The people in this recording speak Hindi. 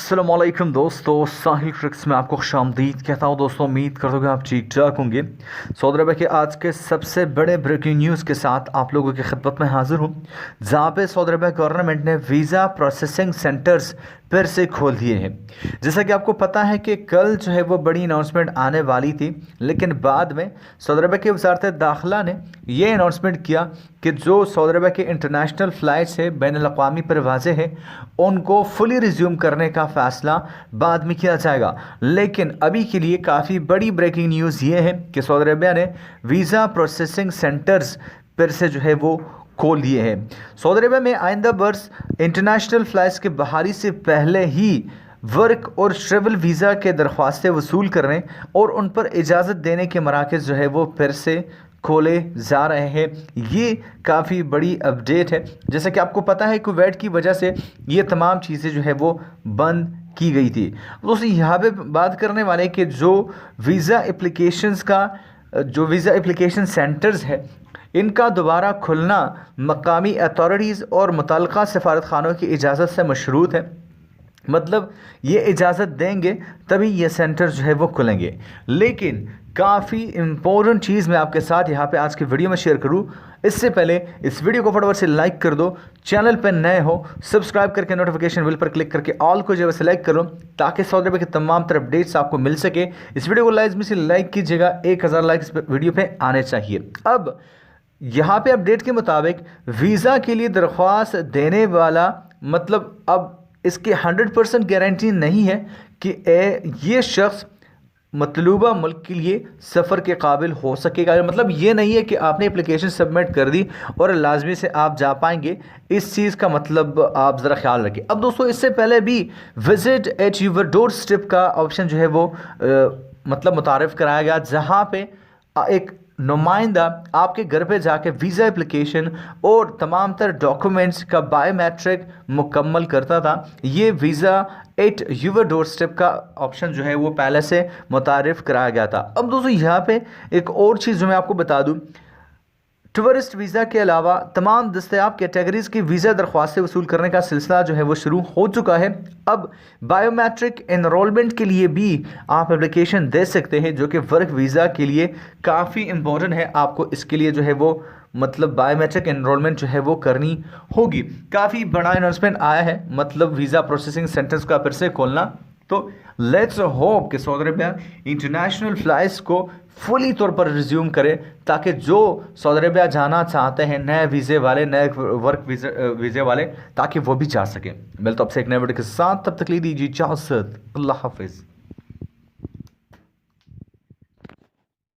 अस्सलामुअलैकुम दोस्तों, साहिल ट्रिक्स में आपको खुशामदीद कहता हूँ। दोस्तों, उम्मीद करता हूँ कि आप ठीक ठाक होंगे। सऊदी अरब के आज के सबसे बड़े ब्रेकिंग न्यूज़ के साथ आप लोगों की खिदमत में हाजिर हूँ, जहाँ पे सऊदी अरब गवर्नमेंट ने वीज़ा प्रोसेसिंग सेंटर्स फिर से खोल दिए हैं। जैसा कि आपको पता है कि कल जो है वो बड़ी अनाउंसमेंट आने वाली थी, लेकिन बाद में सऊदी अरब की वज़ारत दाखिला ने यह अनाउंसमेंट किया कि जो सऊदी अरब के इंटरनेशनल फ़्लाइट्स है, बैनुल अक़वामी परवाज़ें हैं, उनको फुली रिज्यूम करने का फ़ैसला बाद में किया जाएगा। लेकिन अभी के लिए काफ़ी बड़ी ब्रेकिंग न्यूज़ ये है कि सऊदी अरबिया ने वीज़ा प्रोसेसिंग सेंटर्स फिर से जो है वो खोल दिए हैं। सऊदी अरबिया में आइंदा बर्स इंटरनेशनल फ़्लाइट्स के बहाली से पहले ही वर्क और ट्रेवल वीज़ा के दरख्वास्तें वसूल करने और उन पर इजाज़त देने के मराकज़ जो है वो फिर से खोले जा रहे हैं। ये काफ़ी बड़ी अपडेट है। जैसा कि आपको पता है, कुवैत की वजह से ये तमाम चीज़ें जो है वो बंद की गई थी। दोस्तों, यहाँ पे बात करने वाले कि जो वीज़ा एप्लीकेशन सेंटर्स है, इनका दोबारा खुलना मकामी अथॉरिटीज़ और मुतल्लिक़ा सफारत खानों की इजाज़त से मशरूत है। मतलब ये इजाज़त देंगे तभी ये सेंटर जो है वो खुलेंगे। लेकिन काफ़ी इम्पोर्टेंट चीज़ मैं आपके साथ यहाँ पे आज के वीडियो में शेयर करूँ, इससे पहले इस वीडियो को फटाफट से लाइक कर दो। चैनल पर नए हो सब्सक्राइब करके नोटिफिकेशन बिल पर क्लिक करके ऑल को जो है सेलेक्ट करो, ताकि सऊदी अरब के तमाम तरह अपडेट्स आपको मिल सके। इस वीडियो को लाजमी से लाइक कीजिएगा, 1000 लाइक इस वीडियो पर आने चाहिए। अब यहाँ पे अपडेट के मुताबिक वीज़ा के लिए दरख्वास्त देने वाला, मतलब अब इसकी 100% गारंटी नहीं है कि ये शख्स मतलूबा मुल्क के लिए सफ़र के काबिल हो सकेगा। मतलब ये नहीं है कि आपने एप्लीकेशन सबमिट कर दी और लाजमी से आप जा पाएंगे। इस चीज़ का मतलब आप ज़रा ख्याल रखें। अब दोस्तों, इससे पहले भी visit at your doorstep का ऑप्शन जो है वो मतलब मुतारिफ़ कराया गया, जहाँ पे एक नुमाइंदा आपके घर पे जाके वीज़ा एप्लीकेशन और तमाम तरह डॉक्यूमेंट्स का बायोमेट्रिक मुकम्मल करता था। ये visa at your doorstep का ऑप्शन जो है वो पहले से मुतारिफ़ कराया गया था। अब दोस्तों, यहाँ पे एक और चीज़ जो मैं आपको बता दूँ, टूरिस्ट वीज़ा के अलावा तमाम दस्तयाब कैटेगरीज़ की वीज़ा दरख्वास्तें वसूल करने का सिलसिला जो है वो शुरू हो चुका है। अब बायोमेट्रिक एनरोलमेंट के लिए भी आप एप्लीकेशन दे सकते हैं, जो कि वर्क वीज़ा के लिए काफ़ी इम्पोर्टेंट है। आपको इसके लिए जो है वो मतलब बायोमेट्रिक एनरोलमेंट जो है वो करनी होगी। काफ़ी बड़ा अनाउंसमेंट आया है, मतलब वीज़ा प्रोसेसिंग सेंटर्स का फिर से खोलना। तो लेट्स होप कि सऊदी अरबिया इंटरनेशनल फ़्लाइट्स को फुली तौर पर रिज्यूम करे, ताकि जो सऊदी अरबिया जाना चाहते हैं, नए वीज़े वाले, नए वर्क वीज़े वाले, ताकि वो भी जा सकें। मिलता हूं आपसे एक नए वीडियो के साथ, तब तक लीजिए इजाज़त। अल्लाह हाफिज़।